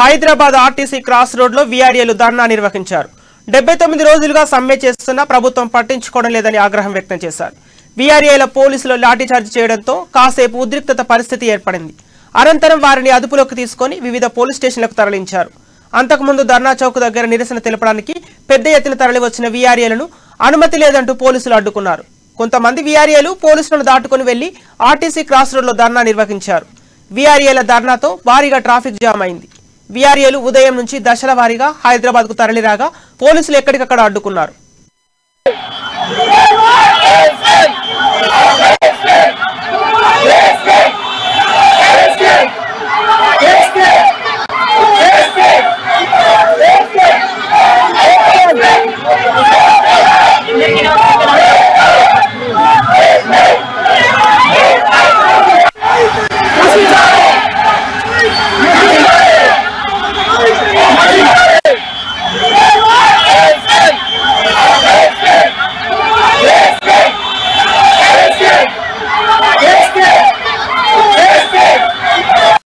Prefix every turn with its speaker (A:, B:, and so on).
A: Hyderabad RTC cross road లో వీఆర్ఏలు ధర్నా నిర్వహించారు. 79 రోజులుగా సమ్మె చేస్తున్నా ప్రభుత్వం పట్టించుకోవడం లేదని ఆగ్రహం వ్యక్తం చేశారు. వీఆర్ఏల పోలీసులు లాఠీచార్జ్ చేయడంతో కాసేపు ఉద్రిక్తత పరిస్థితి ఏర్పడింది. అనంతరం వారిని అదుపులోకి తీసుకొని వివిధ పోలీస్ స్టేషన్లకు తరలించారు. అంతకుముందు ధర్నా చౌక్ దగ్గర నిరసన తెలపడానికి పెద్ద ఎత్తున తరలివచ్చిన వీఆర్ఏలను అనుమతి లేదంటూ పోలీసులు అడ్డుకున్నారు. కొంతమంది వీఆర్ఏలు పోలీసులను దాటుకుని వెళ్లి ఆర్టీసీ క్రాస్ రోడ్ లో ధర్నా నిర్వహించారు. వీఆర్ఏల ధర్నాతో భారీగా ట్రాఫిక్ జామ్ అయింది. వీఆర్ఏలు ఉదయం నుంచి దశల వారీగా హైదరాబాద్ కు తరలిరాగా పోలీసులు ఎక్కడికక్కడ అడ్డుకున్నారు.